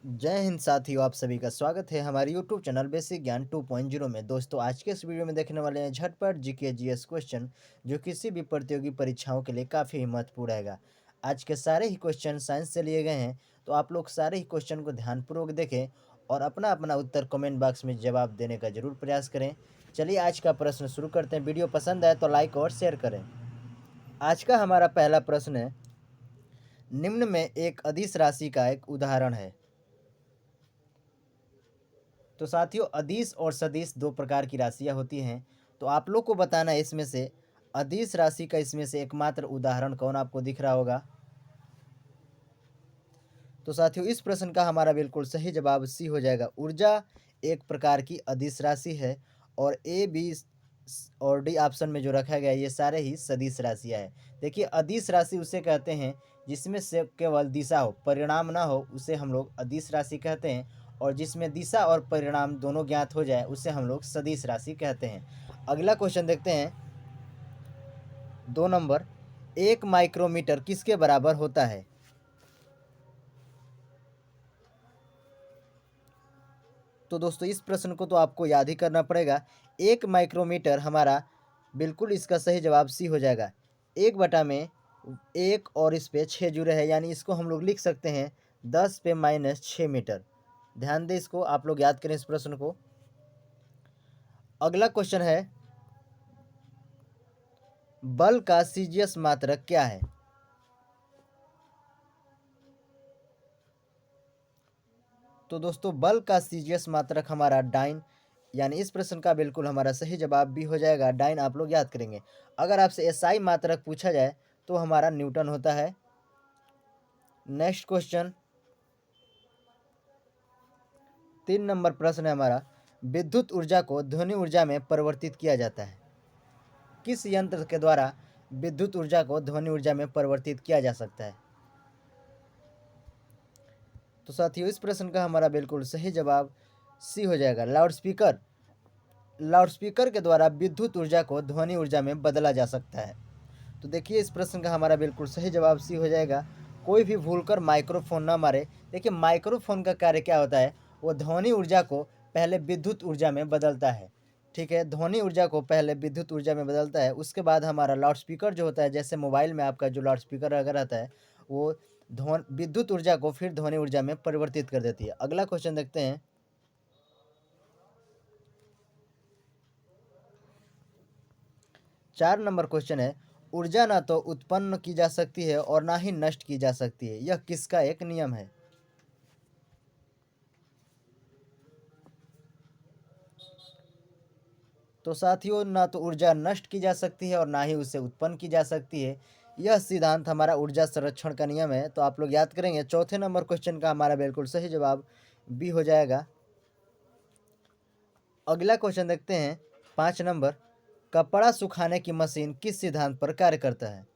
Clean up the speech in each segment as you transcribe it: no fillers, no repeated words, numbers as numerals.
जय हिंद साथियों, आप सभी का स्वागत है हमारे यूट्यूब चैनल बेसिक ज्ञान 2.0 में। दोस्तों, आज के इस वीडियो में देखने वाले हैं झटपट जीके जीएस क्वेश्चन जो किसी भी प्रतियोगी परीक्षाओं के लिए काफ़ी महत्वपूर्ण रहेगा। आज के सारे ही क्वेश्चन साइंस से लिए गए हैं, तो आप लोग सारे ही क्वेश्चन को ध्यानपूर्वक देखें और अपना अपना उत्तर कमेंट बॉक्स में जवाब देने का जरूर प्रयास करें। चलिए आज का प्रश्न शुरू करते हैं। वीडियो पसंद आए तो लाइक और शेयर करें। आज का हमारा पहला प्रश्न है, निम्न में एक अदिश राशि का एक उदाहरण है। तो साथियों, अदिश और सदिश दो प्रकार की राशियां होती हैं। तो आप लोग को बताना है इसमें से अदिश राशि का इसमें से एकमात्र उदाहरण कौन आपको दिख रहा होगा। तो साथियों, इस प्रश्न का हमारा बिल्कुल सही जवाब सी हो जाएगा। ऊर्जा एक प्रकार की अदिश राशि है और ए बी और डी ऑप्शन में जो रखा गया है ये सारे ही सदिश राशियां हैं। देखिए, अदिश राशि उसे कहते हैं जिसमें से केवल दिशा हो, परिणाम ना हो, उसे हम लोग अदिश राशि कहते हैं। और जिसमें दिशा और परिणाम दोनों ज्ञात हो जाए उसे हम लोग सदिश राशि कहते हैं। अगला क्वेश्चन देखते हैं। 2 नंबर, 1 माइक्रोमीटर किसके बराबर होता है। तो दोस्तों, इस प्रश्न को तो आपको याद ही करना पड़ेगा। 1 माइक्रोमीटर हमारा बिल्कुल इसका सही जवाब सी हो जाएगा। 1/1 और इस पे 6 जुड़े हैं, यानी इसको हम लोग लिख सकते हैं 10⁻⁶ मीटर। ध्यान दें, इसको आप लोग याद करें इस प्रश्न को। अगला क्वेश्चन है, बल का सीजीएस मात्रक क्या है। तो दोस्तों, बल का सीजीएस मात्रक हमारा डाइन, यानी इस प्रश्न का बिल्कुल हमारा सही जवाब भी हो जाएगा डाइन। आप लोग याद करेंगे। अगर आपसे एसआई मात्रक पूछा जाए तो हमारा न्यूटन होता है। नेक्स्ट क्वेश्चन, 3 नंबर प्रश्न है हमारा, विद्युत ऊर्जा को ध्वनि ऊर्जा में परिवर्तित किया जाता है। किस यंत्र के द्वारा विद्युत ऊर्जा को ध्वनि ऊर्जा में परिवर्तित किया जा सकता है। तो साथियों, इस प्रश्न का हमारा बिल्कुल सही जवाब सी हो जाएगा, लाउडस्पीकर। लाउडस्पीकर के द्वारा विद्युत ऊर्जा को ध्वनि ऊर्जा में बदला जा सकता है। तो देखिए, इस प्रश्न का हमारा बिल्कुल सही जवाब सी हो जाएगा। कोई भी भूलकर माइक्रोफोन ना मारे। देखिए, माइक्रोफोन का कार्य क्या होता है, वो ध्वनि ऊर्जा को पहले विद्युत ऊर्जा में बदलता है। ठीक है, ध्वनि ऊर्जा को पहले विद्युत ऊर्जा में बदलता है, उसके बाद हमारा लाउडस्पीकर जो होता है, जैसे मोबाइल में आपका जो लाउडस्पीकर अगर रहता है, वो ध्वन विद्युत ऊर्जा को फिर ध्वनि ऊर्जा में परिवर्तित कर देती है। अगला क्वेश्चन देखते हैं। 4 नंबर क्वेश्चन है, ऊर्जा ना तो उत्पन्न की जा सकती है और ना ही नष्ट की जा सकती है, यह किसका एक नियम है। तो साथियों, ना तो ऊर्जा नष्ट की जा सकती है और ना ही उसे उत्पन्न की जा सकती है। यह सिद्धांत हमारा ऊर्जा संरक्षण का नियम है। तो आप लोग याद करेंगे। चौथे नंबर क्वेश्चन का हमारा बिल्कुल सही जवाब बी हो जाएगा। अगला क्वेश्चन देखते हैं। 5 नंबर, कपड़ा सुखाने की मशीन किस सिद्धांत पर कार्य करता है।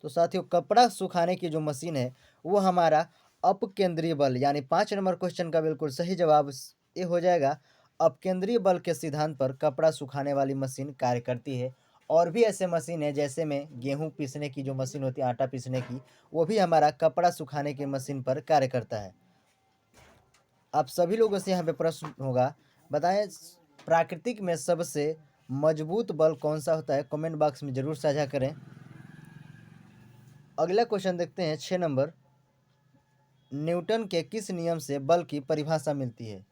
तो साथियों, कपड़ा सुखाने की जो मशीन है वो हमारा अपकेंद्रीय बल, यानी 5 नंबर क्वेश्चन का बिल्कुल सही जवाब ये हो जाएगा। अपकेंद्रीय बल के सिद्धांत पर कपड़ा सुखाने वाली मशीन कार्य करती है। और भी ऐसे मशीन है, जैसे में गेहूं पीसने की जो मशीन होती है, आटा पीसने की, वो भी हमारा कपड़ा सुखाने की मशीन पर कार्य करता है। आप सभी लोगों से यहाँ पे प्रश्न होगा, बताएं प्राकृतिक में सबसे मजबूत बल कौन सा होता है। कमेंट बॉक्स में जरूर साझा करें। अगला क्वेश्चन देखते हैं। 6 नंबर, न्यूटन के किस नियम से बल की परिभाषा मिलती है।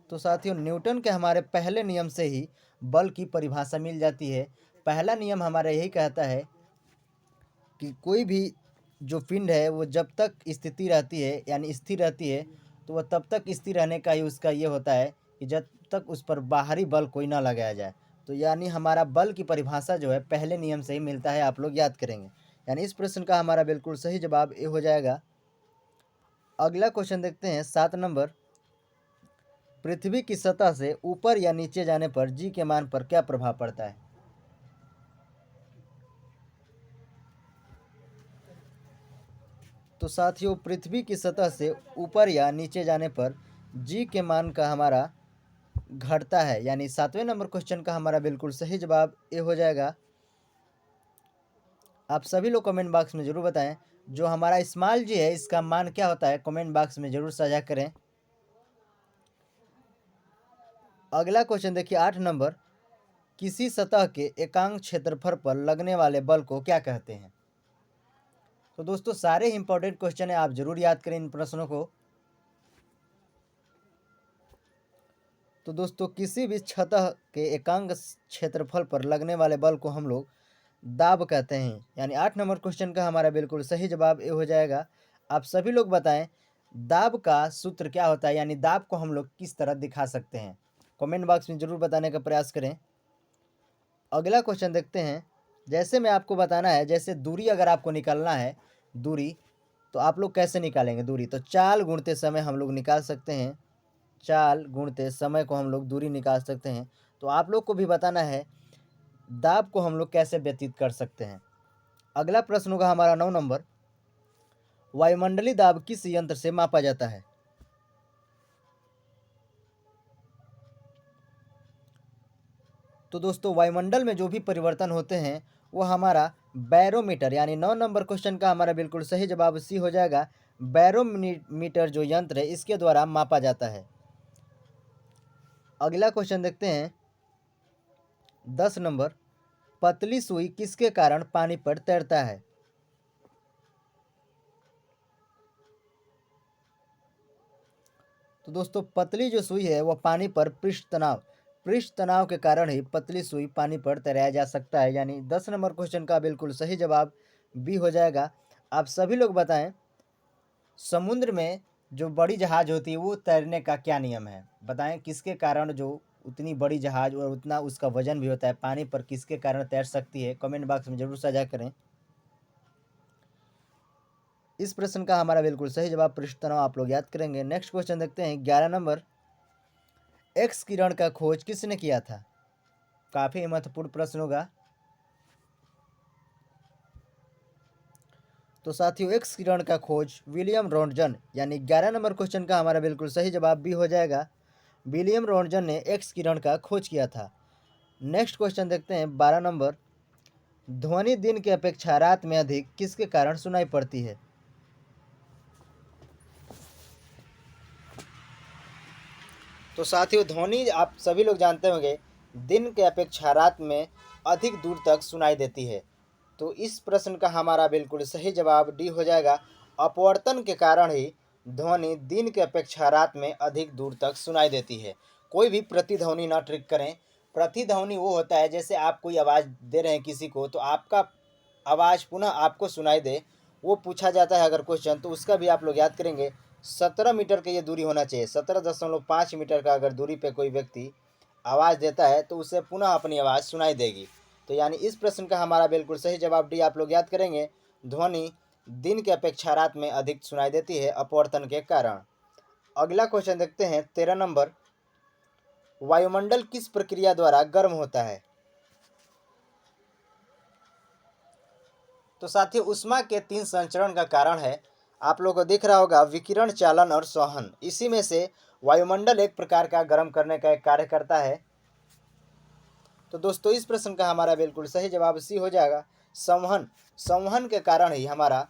तो साथियों, न्यूटन के हमारे पहले नियम से ही बल की परिभाषा मिल जाती है। पहला नियम हमारा यही कहता है कि कोई भी जो पिंड है वो जब तक स्थिति रहती है, यानी स्थिर रहती है, तो वह तब तक स्थिर रहने का ही उसका ये होता है कि जब तक उस पर बाहरी बल कोई ना लगाया जाए। तो यानी हमारा बल की परिभाषा जो है पहले नियम से ही मिलता है। आप लोग याद करेंगे। यानी इस प्रश्न का हमारा बिल्कुल सही जवाब ये हो जाएगा। अगला क्वेश्चन देखते हैं। 7 नंबर, पृथ्वी की सतह से ऊपर या नीचे जाने पर जी के मान पर क्या प्रभाव पड़ता है। तो साथियों, पृथ्वी की सतह से ऊपर या नीचे जाने पर जी के मान का हमारा घटता है, यानी 7वें नंबर क्वेश्चन का हमारा बिल्कुल सही जवाब ए हो जाएगा। आप सभी लोग कमेंट बॉक्स में ज़रूर बताएं, जो हमारा स्मॉल जी है इसका मान क्या होता है, कमेंट बॉक्स में ज़रूर साझा करें। अगला क्वेश्चन देखिए 8 नंबर, किसी सतह के एकांक क्षेत्रफल पर लगने वाले बल को क्या कहते हैं। तो दोस्तों सारे इंपॉर्टेंट क्वेश्चन है, आप जरूर याद करें इन प्रश्नों को। तो दोस्तों किसी भी सतह के एकांक क्षेत्रफल पर लगने वाले बल को हम लोग दाब कहते हैं, यानी 8 नंबर क्वेश्चन का हमारा बिल्कुल सही जवाब ये हो जाएगा। आप सभी लोग बताएं दाब का सूत्र क्या होता है, यानी दाब को हम लोग किस तरह दिखा सकते हैं, कमेंट बॉक्स में ज़रूर बताने का प्रयास करें। अगला क्वेश्चन देखते हैं। जैसे मैं आपको बताना है, जैसे दूरी अगर आपको निकालना है दूरी, तो आप लोग कैसे निकालेंगे दूरी, तो चाल गुणते समय हम लोग निकाल सकते हैं। चाल गुणते समय को हम लोग दूरी निकाल सकते हैं। तो आप लोग को भी बताना है दाब को हम लोग कैसे व्यतीत कर सकते हैं। अगला प्रश्न होगा हमारा 9 नंबर, वायुमंडलीय दाब किस यंत्र से मापा जाता है। तो दोस्तों वायुमंडल में जो भी परिवर्तन होते हैं वो हमारा बैरोमीटर, यानी 9 नंबर क्वेश्चन का हमारा बिल्कुल सही जवाब सी हो जाएगा। बैरोमीटर जो यंत्र है इसके द्वारा मापा जाता है। अगला क्वेश्चन देखते हैं 10 नंबर, पतली सुई किसके कारण पानी पर तैरता है। तो दोस्तों पतली जो सुई है वो पानी पर पृष्ठ तनाव के कारण ही पतली सुई पानी पर तैराया जा सकता है, यानी 10 नंबर क्वेश्चन का बिल्कुल सही जवाब बी हो जाएगा। आप सभी लोग बताएं समुद्र में जो बड़ी जहाज होती है वो तैरने का क्या नियम है, बताएं किसके कारण जो उतनी बड़ी जहाज और उतना उसका वजन भी होता है पानी पर किसके कारण तैर सकती है, कमेंट बॉक्स में जरूर साझा करें। इस प्रश्न का हमारा बिल्कुल सही जवाब पृष्ठ तनाव आप लोग याद करेंगे। नेक्स्ट क्वेश्चन देखते हैं 11 नंबर, एक्स किरण का खोज किसने किया था। काफी महत्वपूर्ण प्रश्न होगा। तो साथियों एक्स किरण का खोज विलियम रॉन्टजन, यानी 11 नंबर क्वेश्चन का हमारा बिल्कुल सही जवाब भी हो जाएगा। विलियम रॉन्टजन ने एक्स किरण का खोज किया था। नेक्स्ट क्वेश्चन देखते हैं 12 नंबर, ध्वनि दिन की अपेक्षा रात में अधिक किसके कारण सुनाई पड़ती है। तो साथियों ध्वनि आप सभी लोग जानते होंगे दिन के अपेक्षा रात में अधिक दूर तक सुनाई देती है। तो इस प्रश्न का हमारा बिल्कुल सही जवाब डी हो जाएगा। अपवर्तन के कारण ही ध्वनि दिन के अपेक्षा रात में अधिक दूर तक सुनाई देती है। कोई भी प्रतिध्वनि ना ट्रिक करें। प्रतिध्वनि वो होता है जैसे आप कोई आवाज़ दे रहे हैं किसी को तो आपका आवाज़ पुनः आपको सुनाई दे, वो पूछा जाता है अगर क्वेश्चन, तो उसका भी आप लोग याद करेंगे। 17 मीटर की ये दूरी होना चाहिए, 17.5 मीटर का अगर दूरी पे कोई व्यक्ति आवाज़ देता है तो उसे पुनः अपनी आवाज़ सुनाई देगी। तो यानी इस प्रश्न का हमारा बिल्कुल सही जवाब डी आप लोग याद करेंगे। ध्वनि दिन की अपेक्षा रात में अधिक सुनाई देती है अपवर्तन के कारण। अगला क्वेश्चन देखते हैं 13 नंबर, वायुमंडल किस प्रक्रिया द्वारा गर्म होता है। तो साथियों ऊष्मा के 3 संचरण का कारण है, आप लोगों को दिख रहा होगा विकिरण, चालन और संवहन। इसी में से वायुमंडल एक प्रकार का गर्म करने का एक कार्य करता है। तो दोस्तों इस प्रश्न का हमारा बिल्कुल सही जवाब सी हो जाएगा संवहन। संवहन के कारण ही हमारा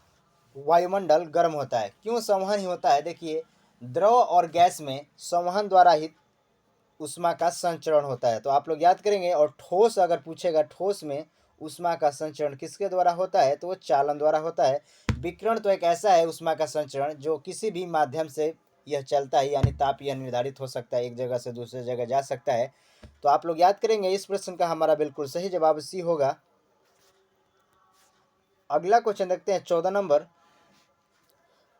वायुमंडल गर्म होता है। क्यों संवहन ही होता है, देखिए द्रव और गैस में संवहन द्वारा ही ऊष्मा का संचरण होता है। तो आप लोग याद करेंगे। और ठोस अगर पूछेगा ठोस में ऊष्मा का संचरण किसके द्वारा होता है, तो वो चालन द्वारा होता है। विकिरण तो एक ऐसा है ऊष्मा का संचरण जो किसी भी माध्यम से यह चलता है, यानी ताप यह निर्धारित हो सकता है, एक जगह से दूसरे जगह जा सकता है। तो आप लोग याद करेंगे इस प्रश्न का हमारा बिल्कुल सही जवाब सी होगा। अगला क्वेश्चन देखते हैं 14 नंबर,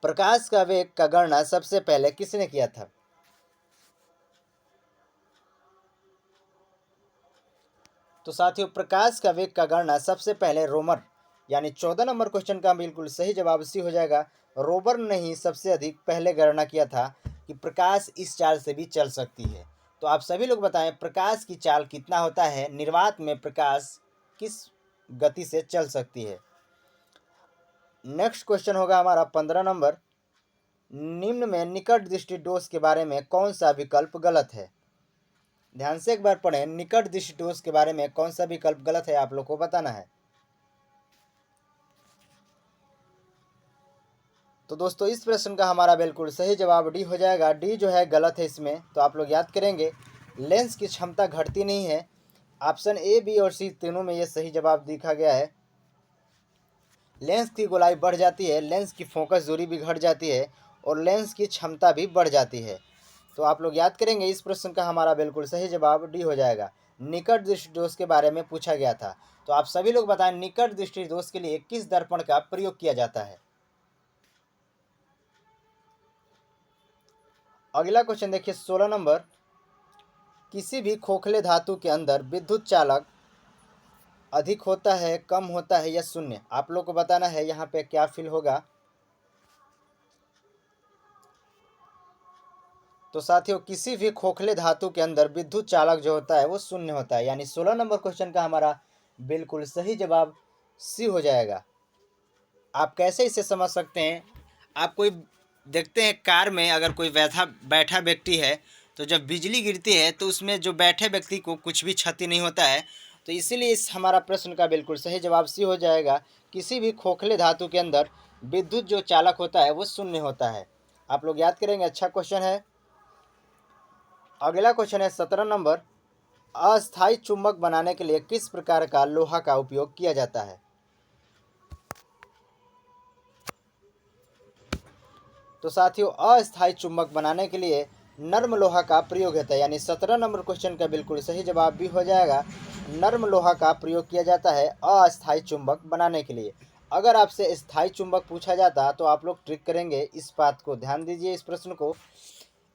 प्रकाश का वेग का गणना सबसे पहले किसने किया था। तो साथियों प्रकाश का वेग का गणना सबसे पहले रोमर, यानी 14 नंबर क्वेश्चन का बिल्कुल सही जवाब सी हो जाएगा। रोबर ने ही सबसे अधिक पहले गणना किया था कि प्रकाश इस चाल से भी चल सकती है। तो आप सभी लोग बताएं प्रकाश की चाल कितना होता है, निर्वात में प्रकाश किस गति से चल सकती है। नेक्स्ट क्वेश्चन होगा हमारा 15 नंबर, निम्न में निकट दृष्टि दोष के बारे में कौन सा विकल्प गलत है। ध्यान से एक बार पढ़ें। निकट दृष्टिदोष के बारे में कौन सा विकल्प गलत है आप लोग को बताना है। तो दोस्तों इस प्रश्न का हमारा बिल्कुल सही जवाब डी हो जाएगा। डी जो है गलत है इसमें। तो आप लोग याद करेंगे, लेंस की क्षमता घटती नहीं है। ऑप्शन ए, बी और सी तीनों में ये सही जवाब दिखा गया है। लेंस की गोलाई बढ़ जाती है, लेंस की फोकस दूरी भी घट जाती है और लेंस की क्षमता भी बढ़ जाती है। तो आप लोग याद करेंगे, इस प्रश्न का हमारा बिल्कुल सही जवाब डी हो जाएगा। निकट दृष्टि दोष के बारे में पूछा गया था। तो आप सभी लोग बताएं, निकट दृष्टि दोष के लिए किस दर्पण का प्रयोग किया जाता है। अगला क्वेश्चन देखिए 16 नंबर। किसी भी खोखले धातु के अंदर विद्युत चालक अधिक होता है, कम होता है या शून्य। आप लोग को बताना है यहाँ पे क्या फिल होगा। तो साथियों, किसी भी खोखले धातु के अंदर विद्युत चालक जो होता है वो शून्य होता है, यानी 16 नंबर क्वेश्चन का हमारा बिल्कुल सही जवाब सी हो जाएगा। आप कैसे इसे समझ सकते हैं, आप कोई देखते हैं कार में अगर कोई बैठा व्यक्ति है, तो जब बिजली गिरती है तो उसमें जो बैठे व्यक्ति को कुछ भी क्षति नहीं होता है। तो इसीलिए इस हमारा प्रश्न का बिल्कुल सही जवाब सी हो जाएगा। किसी भी खोखले धातु के अंदर विद्युत जो चालक होता है वो शून्य होता है। आप लोग याद करेंगे, अच्छा क्वेश्चन है। अगला क्वेश्चन है 17 नंबर। अस्थायी चुंबक बनाने के लिए किस प्रकार का लोहा का उपयोग किया जाता है। तो साथियों, अस्थायी चुंबक बनाने के लिए नर्म लोहा का प्रयोग होता है, यानी 17 नंबर क्वेश्चन का बिल्कुल सही जवाब भी हो जाएगा। नर्म लोहा का प्रयोग किया जाता है अस्थायी चुंबक बनाने के लिए। अगर आपसे स्थायी चुंबक पूछा जाता तो आप लोग ट्रिक करेंगे, इस बात को ध्यान दीजिए। इस प्रश्न को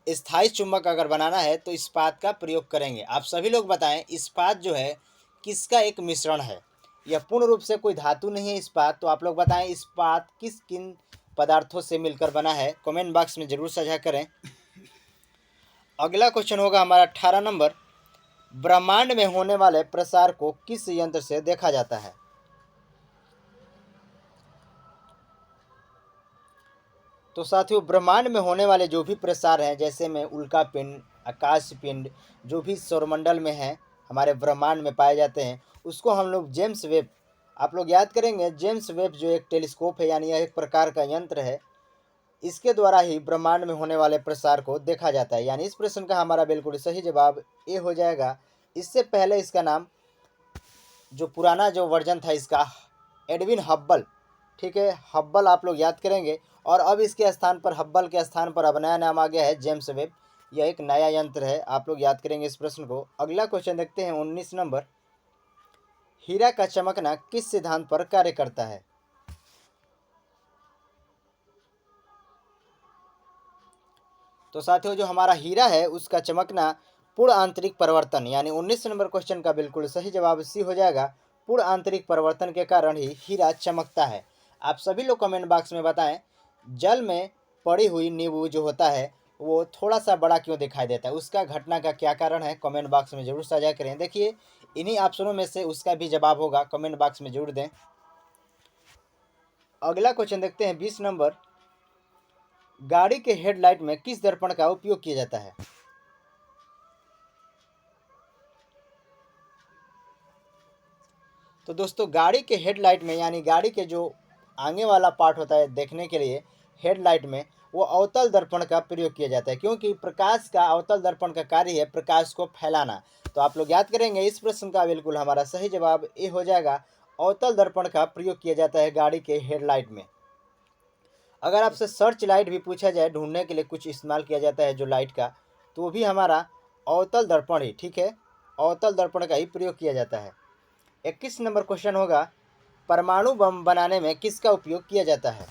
स्थायी चुंबक अगर बनाना है तो इस्पात का प्रयोग करेंगे। आप सभी लोग बताएं, इस्पात जो है किसका एक मिश्रण है। यह पूर्ण रूप से कोई धातु नहीं है इस्पात। तो आप लोग बताएं, इस्पात किस किन पदार्थों से मिलकर बना है, कमेंट बॉक्स में जरूर साझा करें। अगला क्वेश्चन होगा हमारा 18 नंबर। ब्रह्मांड में होने वाले प्रसार को किस यंत्र से देखा जाता है। तो साथियों, ब्रह्मांड में होने वाले जो भी प्रसार हैं, जैसे में उल्का पिंड, आकाश पिंड, जो भी सौरमंडल में हैं, हमारे ब्रह्मांड में पाए जाते हैं, उसको हम लोग जेम्स वेब, आप लोग याद करेंगे, जेम्स वेब जो एक टेलीस्कोप है, यानी यह एक प्रकार का यंत्र है, इसके द्वारा ही ब्रह्मांड में होने वाले प्रसार को देखा जाता है। यानी इस प्रश्न का हमारा बिल्कुल सही जवाब ए हो जाएगा। इससे पहले इसका नाम, जो पुराना जो वर्जन था इसका, एडविन हब्बल, ठीक है, हब्बल आप लोग याद करेंगे। और अब इसके स्थान पर, हब्बल के स्थान पर अब नया नाम आ गया है जेम्स वेब। यह एक नया यंत्र है, आप लोग याद करेंगे इस प्रश्न को। अगला क्वेश्चन देखते हैं 19 नंबर। हीरा का चमकना किस सिद्धांत पर कार्य करता है। तो साथियों, जो हमारा हीरा है उसका चमकना पूर्ण आंतरिक परिवर्तन, यानी 19 नंबर क्वेश्चन का बिल्कुल सही जवाब सी हो जाएगा। पूर्ण आंतरिक परिवर्तन के कारण ही हीरा चमकता है। आप सभी लोग कमेंट बॉक्स में बताएं, जल में पड़ी हुई नींबू जो होता है वो थोड़ा सा बड़ा क्यों दिखाई देता है, उसका घटना का क्या कारण है, कमेंट बॉक्स में जरूर साझा करें। देखिए, इन्हीं ऑप्शनों में से उसका भी जवाब होगा, कमेंट बॉक्स में जरूर दें। अगला क्वेश्चन देखते हैं 20 नंबर। गाड़ी के हेडलाइट में किस दर्पण का उपयोग किया जाता है। तो दोस्तों, गाड़ी के हेडलाइट में, यानी गाड़ी के जो आगे वाला पार्ट होता है देखने के लिए हेडलाइट में, वो अवतल दर्पण का प्रयोग किया जाता है, क्योंकि प्रकाश का, अवतल दर्पण का कार्य है प्रकाश को फैलाना। तो आप लोग याद करेंगे, इस प्रश्न का बिल्कुल हमारा सही जवाब ए हो जाएगा। अवतल दर्पण का प्रयोग किया जाता है गाड़ी के हेडलाइट में। अगर आपसे सर्च लाइट भी पूछा जाए, ढूंढने के लिए कुछ इस्तेमाल किया जाता है जो लाइट का, तो वो भी हमारा अवतल दर्पण ही, ठीक है, अवतल दर्पण का ही प्रयोग किया जाता है। 21 नंबर क्वेश्चन होगा। परमाणु बम बनाने में किसका उपयोग किया जाता है।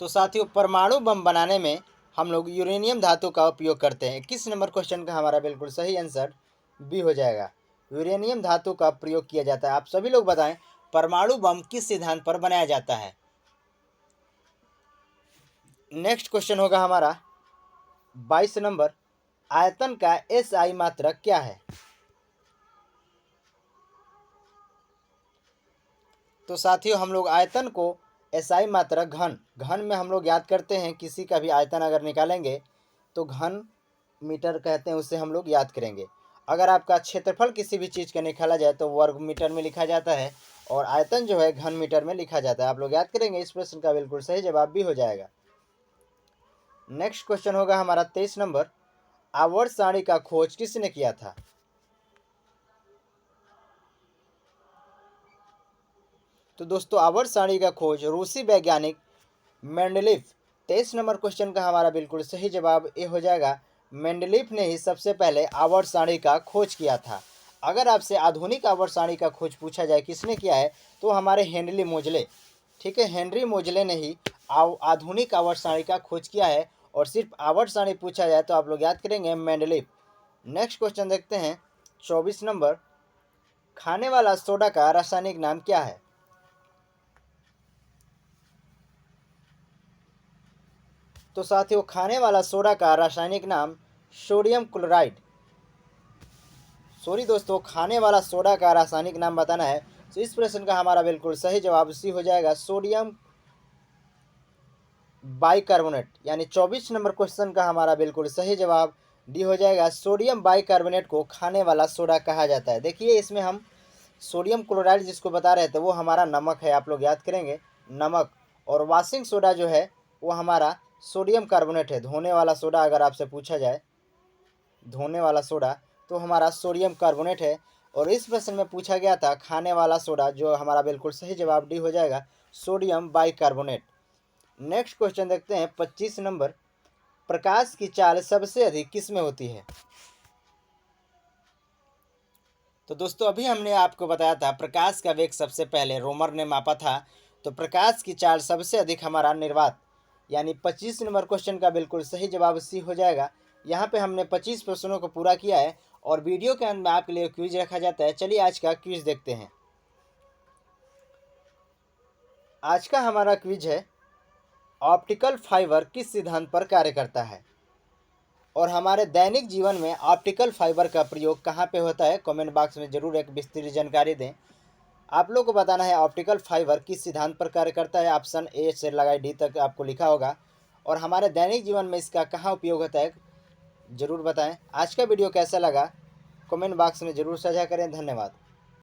तो साथियों, परमाणु बम बनाने में हम लोग यूरेनियम धातु का उपयोग करते हैं। 21 नंबर क्वेश्चन का हमारा बिल्कुल सही आंसर बी हो जाएगा। यूरेनियम धातु का प्रयोग किया जाता है। आप सभी लोग बताएं, परमाणु बम किस सिद्धांत पर बनाया जाता है। नेक्स्ट क्वेश्चन होगा हमारा 22 नंबर। आयतन का एसआई मात्रक क्या है। तो साथियों, हम लोग आयतन को एसआई मात्रक घन में हम लोग याद करते हैं। किसी का भी आयतन अगर निकालेंगे तो घन मीटर कहते हैं, उससे हम लोग याद करेंगे। अगर आपका क्षेत्रफल किसी भी चीज़ का निकाला जाए तो वर्ग मीटर में लिखा जाता है, और आयतन जो है घन मीटर में लिखा जाता है। आप लोग याद करेंगे, इस प्रश्न का बिल्कुल सही जवाब भी हो जाएगा। नेक्स्ट क्वेश्चन होगा हमारा 23 नंबर, आवर्त सारणी का खोज किसने किया था? तो दोस्तों आवर्त सारणी का खोज रूसी वैज्ञानिक मेंडलीफ। 23 नंबर क्वेश्चन का हमारा बिल्कुल सही जवाब ये हो जाएगा, मेंडलीफ ने ही सबसे पहले आवर्त सारणी का खोज किया था। अगर आपसे आधुनिक आवर्त सारणी का खोज पूछा जाए किसने किया है, तो हमारे हेनरी मोजले, ठीक है, हेनरी मोजले ने ही आधुनिक आवर्त सारणी का खोज किया है। और सिर्फ आवर्त सारणी पूछा जाए तो आप लोग याद करेंगे मेंडलीफ। नेक्स्ट क्वेश्चन देखते हैं 24 नंबर, खाने वाला सोडा का रासायनिक नाम क्या है? तो साथियों खाने वाला सोडा का रासायनिक नाम सोडियम क्लोराइड, सॉरी दोस्तों, खाने वाला सोडा का रासायनिक नाम बताना है। तो इस प्रश्न का हमारा बिल्कुल सही जवाब सी हो जाएगा, सोडियम बाइकार्बोनेट। यानी 24 नंबर क्वेश्चन का हमारा बिल्कुल सही जवाब डी हो जाएगा, सोडियम बाइकार्बोनेट को खाने वाला सोडा कहा जाता है। देखिए इसमें हम सोडियम क्लोराइड जिसको बता रहे थे वो हमारा नमक है, आप लोग याद करेंगे नमक। और वाशिंग सोडा जो है वो हमारा सोडियम कार्बोनेट है। धोने वाला सोडा अगर आपसे पूछा जाए, धोने वाला सोडा, तो हमारा सोडियम कार्बोनेट है। और इस प्रश्न में पूछा गया था खाने वाला सोडा, जो हमारा बिल्कुल सही जवाब डी हो जाएगा, सोडियम बाइकार्बोनेट। नेक्स्ट क्वेश्चन देखते हैं 25 नंबर, प्रकाश की चाल सबसे अधिक किस में होती है? तो दोस्तों अभी हमने आपको बताया था प्रकाश का वेग सबसे पहले रोमर ने मापा था। तो प्रकाश की चाल सबसे अधिक हमारा निर्वात, यानी 25 नंबर क्वेश्चन का बिल्कुल सही जवाब सी हो जाएगा। यहाँ पे हमने 25 प्रश्नों को पूरा किया है, और वीडियो के अंत में आपके लिए क्विज रखा जाता है। चलिए आज का क्विज देखते हैं। आज का हमारा क्विज है, ऑप्टिकल फाइबर किस सिद्धांत पर कार्य करता है? और हमारे दैनिक जीवन में ऑप्टिकल फाइबर का प्रयोग कहाँ पे होता है? कमेंट बॉक्स में जरूर एक विस्तृत जानकारी दें। आप लोग को बताना है ऑप्टिकल फाइबर किस सिद्धांत पर कार्य करता है। ऑप्शन ए से लगाए डी तक आपको लिखा होगा। और हमारे दैनिक जीवन में इसका कहाँ उपयोग होता है, जरूर बताएं। आज का वीडियो कैसा लगा कमेंट बॉक्स में जरूर साझा करें। धन्यवाद।